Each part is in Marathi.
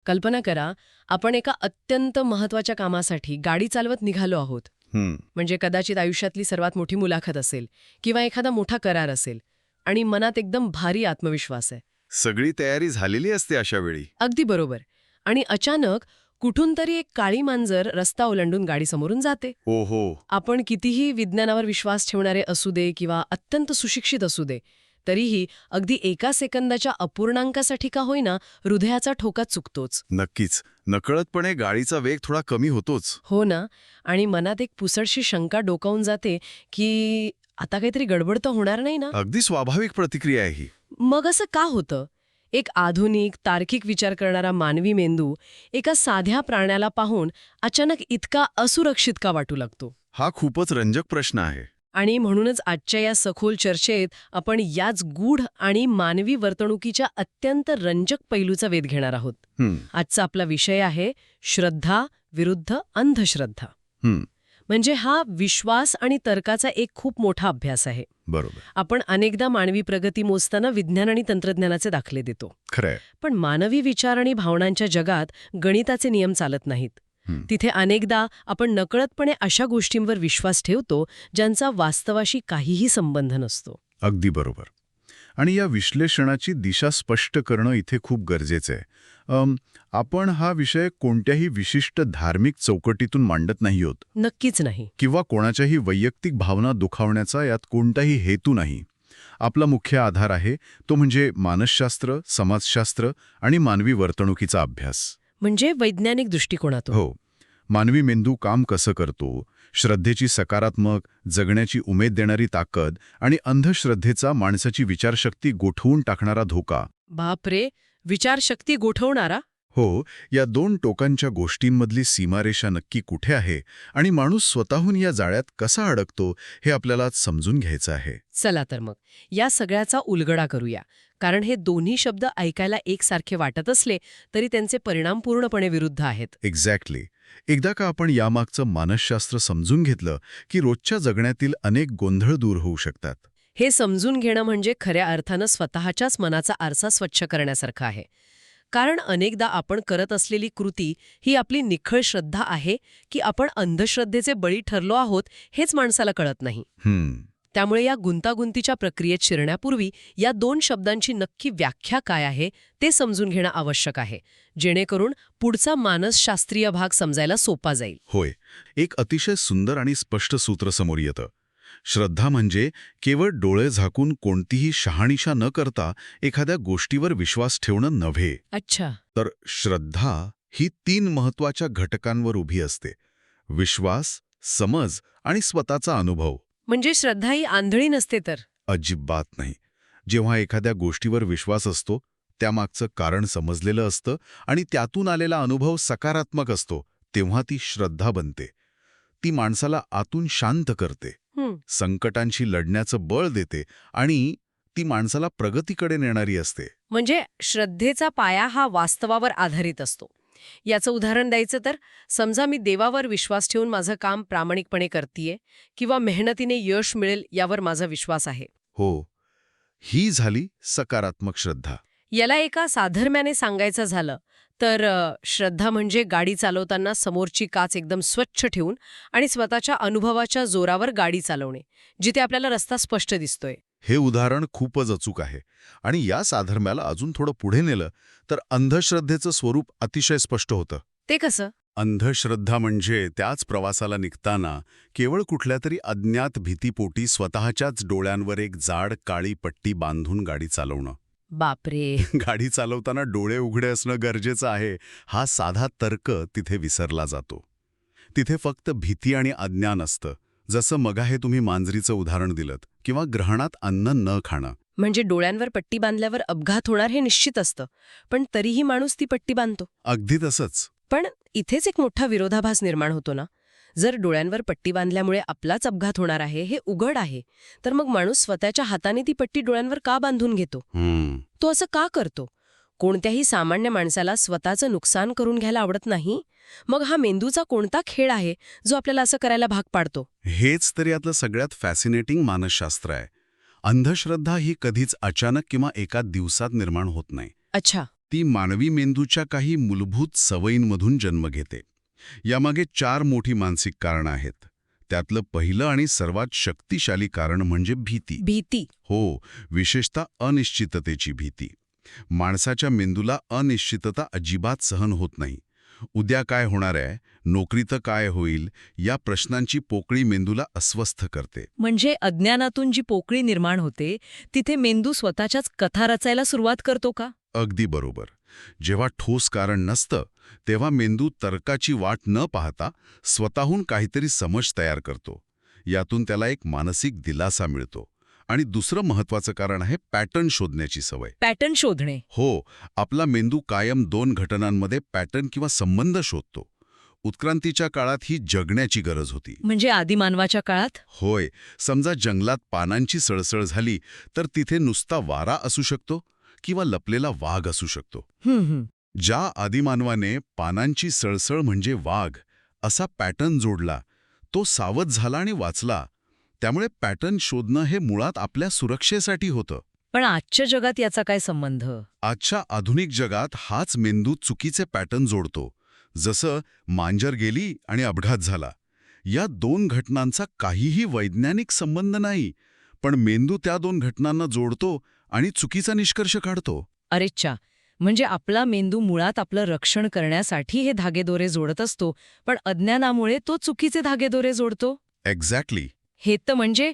कल्पना करा, आपण एका अत्यंत महत्वाच्या कामासाठी गाडी चालवत निघालो आहोत. म्हणजे कदाचित आयुष्यातली सर्वात मोठी मुलाखत असेल किंवा एखादा मोठा करार असेल आणि मनात एकदम भारी आत्मविश्वास आहे. सगळी तयारी झालेली असते अशा वेळी. अगदी बरोबर. आणि अचानक कुठून तरी एक काळी मांजर रस्ता ओलांडून गाडीसमोरून जाते. ओहो. आपण कितीही विज्ञानावर विश्वास ठेवणारे असू दे किंवा अत्यंत सुशिक्षित असू दे, तरीही अगदी एका सेकंदाच्या अपूर्णांकासाठी का होईना हृदयाचा ठोका चुकतोच. नक्कीच. नकळतपणे गाडीचा वेग थोडा कमी होतोच. हो ना. आणि मनात एक पुसटशी शंका डोकावून जाते की आता काहीतरी गडबड तर होणार नाही ना. अगदी स्वाभाविक प्रतिक्रिया आहे ही. मग असं का होतं? एक आधुनिक तार्किक विचार करणारा मानवी मेंदू एका साध्या प्राण्याला पाहून अचानक इतका असुरक्षित का वाटू लागतो? हा खूपच रंजक प्रश्न आहे. आणि म्हणूनच आजच्या या सखोल चर्चेत आपण याच गूढ आणि मानवी वर्तणुकीच्या अत्यंत रंजक पैलूचा वेध घेणार आहोत. आजचा आपला विषय आहे श्रद्धा विरुद्ध अंधश्रद्धा. म्हणजे हा विश्वास आणि तर्काचा एक खूप मोठा अभ्यास आहे. बरोबर. आपण अनेकदा मानवी प्रगती मोजताना विज्ञान आणि तंत्रज्ञानाचे दाखले देतो. खरंय. पण मानवी विचार आणि भावनांच्या जगात गणिताचे नियम चालत नाहीत. तिथे अनेकदा आपण नकळतपणे अशा गोष्टींवर विश्वास ठेवतो ज्यांचा वास्तवाशी काहीही संबंध नसतो. अगदी बरोबर. आणि या विश्लेषणाची दिशा स्पष्ट करणं इथे खूप गरजेचं आहे. आपण हा विषय कोणत्याही विशिष्ट धार्मिक चौकटीतून मांडत नाही आहोत. नक्कीच नाही. किंवा कोणाच्याही वैयक्तिक भावना दुखावण्याचा यात कोणताही हेतू नाही. आपला मुख्य आधार आहे तो म्हणजे मानसशास्त्र, समाजशास्त्र आणि मानवी वर्तणुकीचा अभ्यास. म्हणजे वैज्ञानिक दृष्टिकोनातून. हो. मानवी मेंदू काम कसं करतो, श्रद्धेची सकारात्मक, जगण्याची उमेद देणारी ताकद आणि अंधश्रद्धेचा माणसाची विचारशक्ती गोठवून टाकणारा धोका. बापरे, विचारशक्ती गोठवणारा? हो, या दोन टोकांच्या गोष्टींमधली सीमारेषा नक्की कुठे आहे आणि माणूस स्वतःहून या जाळ्यात कसा अडकतो हे आपल्याला समजून घ्यायचं आहे. चला तर मग या सगळ्याचा उलगडा करूया. कारण हे दोन्ही शब्द ऐकायला एकसारखे वाटत असले तरी त्यांचे परिणाम पूर्णपणे विरुद्ध आहेत. एक्झॅक्टली. एकदा का आपण यामागचं मानसशास्त्र समजून घेतलं की रोजच्या जगण्यातील अनेक गोंधळ दूर होऊ शकतात. हे समजून घेणं म्हणजे खऱ्या अर्थानं स्वतःच्याच मनाचा आरसा स्वच्छ करण्यासारखं आहे. कारण अनेकदा आपण करत असलेली कृती ही आपली निखळ श्रद्धा आहे की आपण अंधश्रद्धेचे बळी ठरलो आहोत हेच माणसाला कळत नाही. त्यामुळे या गुंतागुंतीच्या प्रक्रियेत शिरण्यापूर्वी या दोन शब्दांची नक्की व्याख्या काय आहे ते समजून घेणं आवश्यक आहे, जेणेकरून पुढचा मानसशास्त्रीय भाग समजायला सोपा जाईल. होय. एक अतिशय सुंदर आणि स्पष्ट सूत्र समोर येतं. श्रद्धा म्हणजे केवळ डोळे झाकून कोणतीही शहानिशा न करता एखाद्या गोष्टीवर विश्वास ठेवणं नव्हे. अच्छा. तर श्रद्धा ही 3 महत्वाच्या घटकांवर उभी असते: विश्वास, समज आणि स्वतःचा अनुभव. म्हणजे श्रद्धा ही आंधळी नसते तर? अजिबात नाही. जेव्हा एखाद्या गोष्टीवर विश्वास असतो, त्यामागचं कारण समजलेलं असतं आणि त्यातून आलेला अनुभव सकारात्मक असतो, तेव्हा ती श्रद्धा बनते. ती माणसाला आतून शांत करते, संकटांशी लढण्याचं बळ देते आणि ती माणसाला प्रगतीकडे नेणारी असते. म्हणजे श्रद्धेचा पाया हा वास्तवावर आधारित असतो. याचं उदाहरण द्यायचं तर, समजा मी देवावर विश्वास ठेवून माझं काम प्रामाणिकपणे करतीये किंवा मेहनतीने यश मिळेल यावर माझा विश्वास आहे. हो, ही झाली सकारात्मक श्रद्धा. याला एका साधर्म्याने सांगायचं झालं तर श्रद्धा म्हणजे गाडी चालवताना समोरची काच एकदम स्वच्छ ठेवून आणि स्वतःच्या अनुभवाच्या जोरावर गाडी चालवणे, जिथे आपल्याला रस्ता स्पष्ट दिसतोय. हे उदाहरण खूपच अचूक आहे. आणि या साधर्म्याला अजून थोडं पुढे नेलं तर अंधश्रद्धेचं स्वरूप अतिशय स्पष्ट होतं. ते कसं? अंधश्रद्धा म्हणजे त्याच प्रवासाला निघताना केवळ कुठल्या तरी अज्ञात भीतीपोटी स्वतःच्याच डोळ्यांवर एक जाड काळी पट्टी बांधून गाडी चालवणं. बापरे. गाडी चालवताना डोळे उघडे असणं गरजेचं आहे हा साधा तर्क तिथे विसरला जातो. तिथे फक्त भीती आणि अज्ञान असतं, जसं मगा हे तुम्ही मांजरीचं उदाहरण दिलंत, किंवा ग्रहणात अन्न न खाणं. म्हणजे डोळ्यांवर पट्टी बांधल्यावर अपघात होणार हे निश्चित असतं, पण तरीही माणूस ती पट्टी बांधतो. अगदी तसंच. पण इथेच एक मोठा विरोधाभास निर्माण होतो ना. जर डोळ्यांवर पट्टी बांधल्यामुळे आपलाच अपघात होणार आहे हे उघड आहे, तर मग माणूस स्वतःच्या हाताने ती पट्टी डोळ्यांवर का बांधून घेतो? तो असं का करतो? कोणत्याही सामान्य माणसाला स्वतःचं नुकसान करून घ्यायला आवडत नाही. मग हा मेंदूचा कोणता खेळ आहे जो आपल्याला असं करायला भाग पाडतो? हेच तर यातलं सगळ्यात फॅसिनेटिंग मानसशास्त्र आहे. अंधश्रद्धा ही कधीच अचानक किंवा एका दिवसात निर्माण होत नाही. अच्छा. ती मानवी मेंदूच्या काही मूलभूत सवयींमधून जन्म घेते. यामागे 4 मोठी मानसिक कारणं आहेत. त्यातलं पहिलं आणि सर्वात शक्तिशाली कारण म्हणजे भीती. भीती. हो, विशेषतः अनिश्चिततेची भीती. माणसाच्या मेंदूला अनिश्चितता अजिबात सहन होत नाही. उद्या काय होणार आहे, नोकरीत काय होईल, या प्रश्नांची पोकळी मेंदूला अस्वस्थ करते. म्हणजे अज्ञानातून जी पोकळी निर्माण होते तिथे मेंदू स्वतःच्याच कथा रचायला सुरुवात करतो का? अगदी बरोबर. जेव्हा ठोस कारण नसतं तेव्हा मेंदू तर्काची वाट न पाहता स्वतःहून काहीतरी समज तयार करतो. यातून त्याला एक मानसिक दिलासा मिळतो. आणि दुसरं महत्वाचं कारण आहे पॅटर्न शोधण्याची सवय. पॅटर्न शोधणे. हो, आपला मेंदू कायम 2 घटनांमध्ये पॅटर्न किंवा संबंध शोधतो. उत्क्रांतीच्या काळात ही जगण्याची गरज होती. म्हणजे आदिमानवाच्या काळात? होय, समजा जंगलात पानांची सळसळ झाली तर तिथे नुसता वारा असू शकतो किंवा लपलेला वाघ असू शकतो. ज्या आदिमानवाने पानांची सळसळ म्हणजे वाघ असा पॅटर्न जोडला, तो सावध झाला आणि वाचला. त्यामुळे पॅटर्न शोधणं हे मुळात आपल्या सुरक्षेसाठी होतं. पण आजच्या जगात याचा काय संबंध? आजच्या आधुनिक जगात हाच मेंदू चुकीचे पॅटर्न जोडतो. जसं मांजर गेली आणि अपघात झाला. या 2 घटनांचा काहीही वैज्ञानिक संबंध नाही, पण मेंदू त्या 2 घटनांना जोडतो आणि चुकीचा निष्कर्ष काढतो. अरेच्छा, म्हणजे आपला मेंदू मुळात आपलं रक्षण करण्यासाठी हे धागेदोरे जोडत असतो, पण अज्ञानामुळे तो चुकीचे धागेदोरे जोडतो. एक्झॅक्टली. हे तर म्हणजे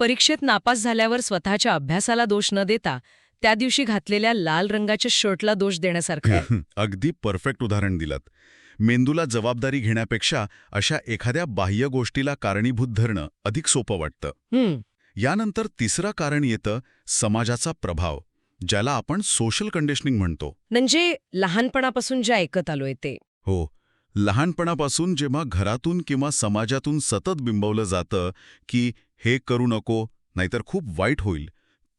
परीक्षेत नापास झाल्यावर स्वतःच्या अभ्यासाला दोष न देता त्या दिवशी घातलेल्या लाल रंगाच्या शर्टला दोष देण्यासारखं आहे. अगदी परफेक्ट उदाहरण दिलंत. मेंदूला जबाबदारी घेण्यापेक्षा अशा एखाद्या बाह्य गोष्टीला कारणीभूत धरणं अधिक सोपं वाटतं. यानंतर तिसरं कारण येतं समाजाचा प्रभाव, ज्याला आपण सोशल कंडिशनिंग म्हणतो. म्हणजे लहानपणापासून जे ऐकत आलोय ते. हो, लहानपणापासून जेव्हा घरातून किंवा समाजातून सतत बिंबवलं जातं की हे करू नको नाहीतर खूप वाईट होईल,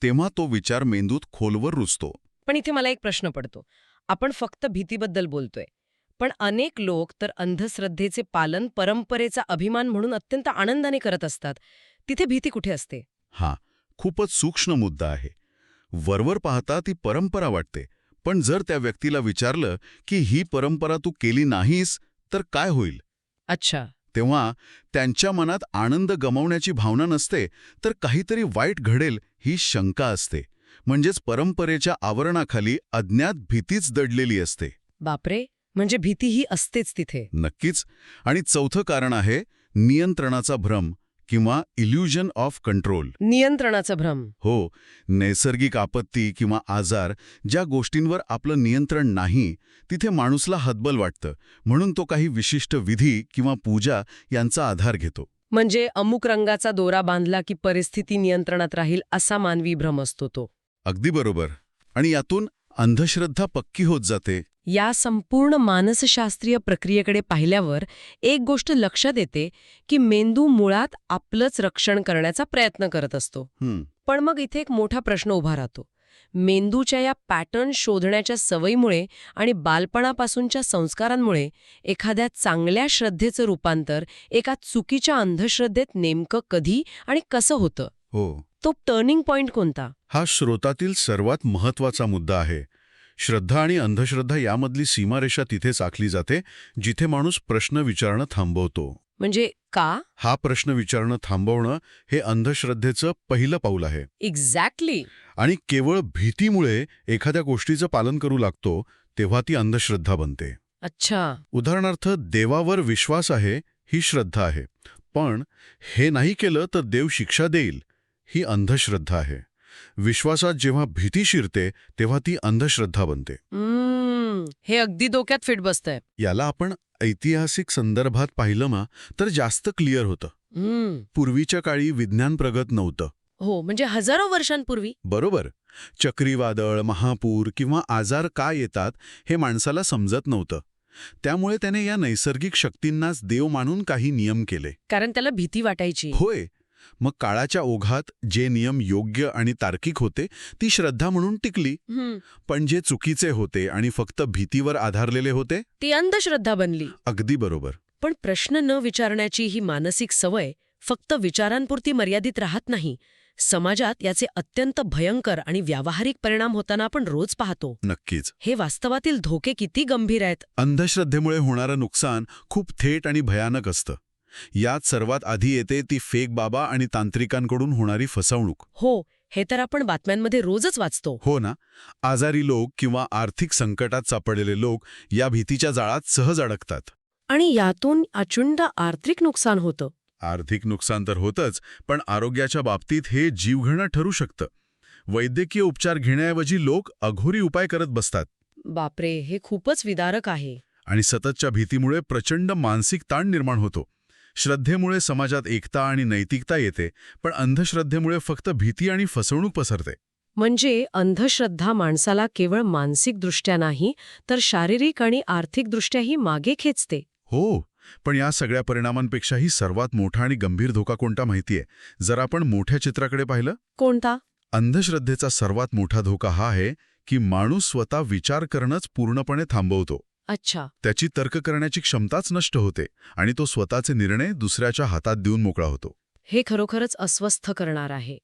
तेव्हा तो विचार मेंदूत खोलवर रुजतो. पण इथे मला एक प्रश्न पडतो. आपण फक्त भीतीबद्दल बोलतोय, पण अनेक लोक तर अंधश्रद्धेचे पालन परंपरेचा अभिमान म्हणून अत्यंत आनंदाने करत असतात. तिथे भीती कुठे असते? हा खूपच सूक्ष्म मुद्दा आहे. वरवर पाहता ती परंपरा वाटते, पण जर त्या व्यक्तीला विचारलं की ही परंपरा तू केली नाहीस तर काय होईल, अच्छा. तेव्हा त्यांच्या मनात आनंद गमावण्याची भावना नसते, तर काहीतरी वाईट घडेल ही शंका असते. म्हणजेच परंपरेच्या आवरणाखाली अज्ञात भीतीच दडलेली असते. बापरे, म्हणजे भीती ही असतेच तिथे. नक्कीच. आणि चौथं कारण आहे नियंत्रणाचा भ्रम किंवा इल्युजन ऑफ कंट्रोल. नियंत्रणाचा भ्रम. हो, नैसर्गिक आपत्ती किंवा आजार, ज्या गोष्टींवर आपलं नियंत्रण नाही, तिथे माणूसला हतबल वाटतं. म्हणून तो काही विशिष्ट विधी किंवा पूजा यांचा आधार घेतो. म्हणजे अमुक रंगाचा दोरा बांधला की परिस्थिती नियंत्रणात राहील असा मानवी भ्रम असतो तो. अगदी बरोबर. आणि यातून अंधश्रद्धा पक्की होत जाते. या संपूर्ण मानसशास्त्रीय प्रक्रियेकडे पाहिल्यावर एक गोष्ट लक्षात येते की मेंदू मुळात आपलंच रक्षण करण्याचा प्रयत्न करत असतो. पण मग इथे एक मोठा प्रश्न उभा राहतो. मेंदूच्या या पॅटर्न शोधण्याच्या सवयीमुळे आणि बालपणापासूनच्या संस्कारांमुळे एखाद्या चांगल्या श्रद्धेचं रूपांतर एका चुकीच्या अंधश्रद्धेत नेमकं कधी आणि कसं होतं? हो, तो टर्निंग पॉइंट कोणता? हा श्रोतातील सर्वात महत्वाचा मुद्दा आहे. श्रद्धा आणि अंधश्रद्धा यामधली सीमारेषा तिथेच आखली जाते जिथे माणूस प्रश्न विचारणं थांबवतो. म्हणजे का? हा प्रश्न विचारणं थांबवणं हे अंधश्रद्धेचं पहिलं पाऊल आहे. एक्झॅक्टली. आणि केवळ भीतीमुळे एखाद्या गोष्टीचं पालन करू लागतो तेव्हा ती अंधश्रद्धा बनते. अच्छा. उदाहरणार्थ, देवावर विश्वास आहे ही श्रद्धा आहे, पण हे नाही केलं तर देव शिक्षा देईल ही अंधश्रद्धा आहे. विश्वासात जेव्हा भीती शिरते तेव्हा ती अंधश्रद्धा बनते. हे अगदी डोक्यात फिट बसतंय. याला आपण ऐतिहासिक संदर्भात पाहिलं ना तर जास्त क्लिअर होतं. पूर्वीच्या काळी विज्ञान प्रगत नव्हतं. हो, म्हणजे हजारो वर्षांपूर्वी. बरोबर. चक्रीवादळ, महापूर किंवा आजार का येतात हे माणसाला समजत नव्हतं. त्यामुळे त्याने या नैसर्गिक शक्तींनाच देव मानून काही नियम केले. कारण त्याला भीती वाटायची. होय. मग काळाच्या ओघात जे नियम योग्य आणि तार्किक होते ती श्रद्धा म्हणून टिकली, पण जे चुकीचे होते आणि फक्त भीतीवर आधारलेले होते ती अंधश्रद्धा बनली. अगदी बरोबर. पण प्रश्न न विचारण्याची ही मानसिक सवय फक्त विचारांपुरती मर्यादित राहत नाही, समाजात याचे अत्यंत भयंकर आणि व्यावहारिक परिणाम होताना आपण रोज पाहतो. नक्कीच. हे वास्तवातील धोके किती गंभीर आहेत. अंधश्रद्धेमुळे होणारं नुकसान खूप थेट आणि भयानक असतं. यात सर्वात आधी येते ती फेक बाबा आणि तांत्रिकांकडून होणारी फसवणूक. हो, हे तर आपण बातम्यांमध्ये रोजच वाचतो. हो ना. आजारी लोक किंवा आर्थिक संकटात सापडलेले लोक या भीतीच्या जाळात सहज अडकतात. आणि यातून अचूंड आर्थिक नुकसान होतं. आर्थिक नुकसान तर होतंच, पण आरोग्याच्या बाबतीत हे जीवघेणं ठरू शकतं. वैद्यकीय उपचार घेण्याऐवजी लोक अघोरी उपाय करत बसतात. बापरे, हे खूपच विदारक आहे. आणि सततच्या भीतीमुळे प्रचंड मानसिक ताण निर्माण होतो. श्रद्धेमुळे समाजात एकता आणि नैतिकता येते, पण अंधश्रद्धेमुळे फक्त भीती आणि फसवणूक पसरते. म्हणजे अंधश्रद्धा माणसाला केवळ मानसिकदृष्ट्या नाही, तर शारीरिक आणि आर्थिकदृष्ट्याही मागे खेचते. हो, पण या सगळ्या परिणामांपेक्षाही सर्वात मोठा आणि गंभीर धोका कोणता माहितीये? जर आपण मोठ्या चित्राकडे पाहिलं, कोणता? अंधश्रद्धेचा सर्वात मोठा धोका हा आहे की माणूस स्वतः विचार करणंच पूर्णपणे थांबवतो. अच्छा. त्याची तर्क करण्याची क्षमताच नष्ट होते आणि तो स्वतःचे निर्णय दुसऱ्याच्या हातात देऊन मोकळा होतो. हे खरोखरच अस्वस्थ करणार आहे.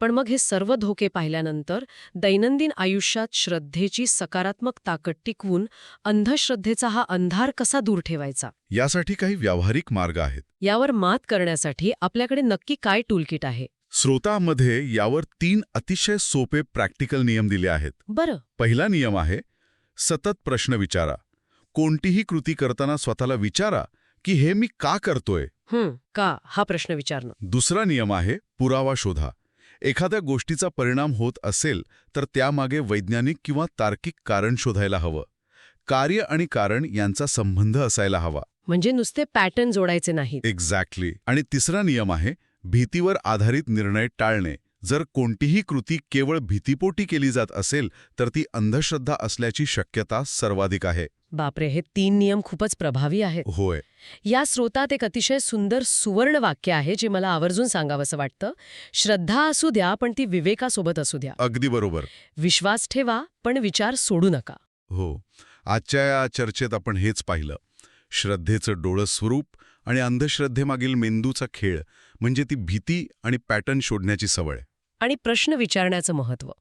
पण मग हे सर्व धोके पाहिल्यानंतर दैनंदिन आयुष्यात श्रद्धेची सकारात्मक ताकद टिकवून अंधश्रद्धेचा हा अंधार कसा दूर ठेवायचा, यासाठी काही व्यावहारिक मार्ग आहेत. यावर मात करण्यासाठी आपल्याकडे नक्की काय टूलकिट आहे? स्रोतामध्ये यावर 3 अतिशय सोपे प्रॅक्टिकल नियम दिले आहेत. बरं. पहिला नियम आहे, सतत प्रश्न विचारा. कोणतीही कृती करताना स्वतःला विचारा की हे मी का करतोय. का हा प्रश्न विचारणं. दुसरा नियम आहे, पुरावा शोधा. एखाद्या गोष्टीचा परिणाम होत असेल तर त्यामागे वैज्ञानिक किंवा तार्किक कारण शोधायला हवं. कार्य आणि कारण यांचा संबंध असायला हवा. म्हणजे नुसते पॅटर्न जोडायचे नाहीत. एक्झॅक्टली. आणि तिसरा नियम आहे, भीतीवर आधारित निर्णय टाळणे. जर कोणतीही कृती केवळ भीतीपोटी केली जात असेल तर ती अंधश्रद्धा असल्याची शक्यता सर्वाधिक आहे. बापरे, हे 3 नियम खूपच प्रभावी आहेत. होय. या स्रोतात एक अतिशय सुंदर सुवर्ण वाक्य आहे जे मला आवर्जून सांगावंसं वाटतं. श्रद्धा असू द्या, पण ती विवेकासोबत असू द्या. अगदी बरोबर. विश्वास ठेवा, पण विचार सोडू नका. हो. आजच्या या चर्चेत आपण हेच पाहिलं. श्रद्धेचं डोळं स्वरूप आणि अंधश्रद्धेमागील मेंदूचा खेळ, म्हणजे ती भीती आणि पॅटर्न शोधण्याची सवय. आणि प्रश्न विचारण्याचं महत्त्व.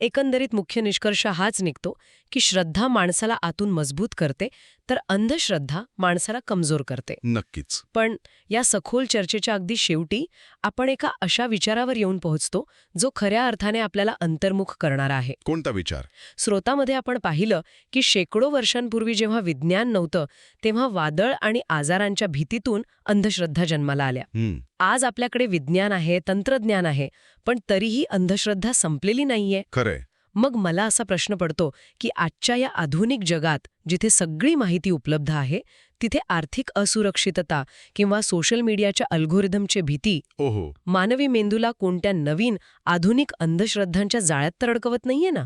एकंदरीत मुख्य निष्कर्ष हाच निघतो की श्रद्धा माणसाला आतून मजबूत करते, तर अंधश्रद्धा माणसाला कमजोर करते. नक्कीच. पण या सखोल चर्चेच्या अगदी शेवटी आपण एका अशा विचारावर येऊन पोहोचतो जो खऱ्या अर्थाने आपल्याला अंतर्मुख करणारा आहे. कोणता विचार? स्रोतामध्ये आपण पाहिलं की शेकडो वर्षांपूर्वी जेव्हा विज्ञान नव्हतं तेव्हा वादळ आणि आजारांच्या भीतीतून अंधश्रद्धा जन्माला आल्या. आज आपल्याकडे विज्ञान आहे, तंत्रज्ञान आहे, पण तरीही अंधश्रद्धा संपलेली नाहीये. खरंय. मग मला असा प्रश्न पडतो की आजच्या या आधुनिक जगात जिथे सगळी माहिती उपलब्ध आहे, तिथे आर्थिक असुरक्षितता किंवा सोशल मीडियाच्या अल्गोरिदमची भीती ओहो. मानवी मेंदूला कोणत्या नवीन आधुनिक अंधश्रद्धांच्या जाळ्यात तर अडकवत नाहीये ना?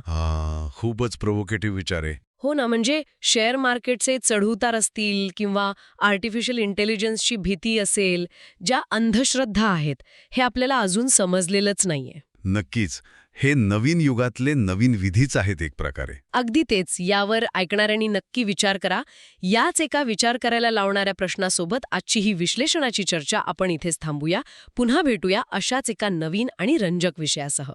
खूपच प्रोव्होकेटिव्ह विचार आहे. हो ना. म्हणजे शेअर मार्केटचे चढउतार असतील किंवा आर्टिफिशियल इंटेलिजन्सची भीती असेल, ज्या अंधश्रद्धा आहेत, हे आपल्याला अजून समजलेलंच नाहीये. नक्कीच. हे नवीन युगातले नवीन विधीच आहेत एक प्रकारे. अगदी तेच. यावर ऐकणाऱ्यांनी नक्की विचार करा. याच एका विचार करायला लावणाऱ्या प्रश्नासोबत आजची ही विश्लेषणाची चर्चा आपण इथेच थांबूया. पुन्हा भेटूया अशाच एका नवीन आणि रंजक विषयासह.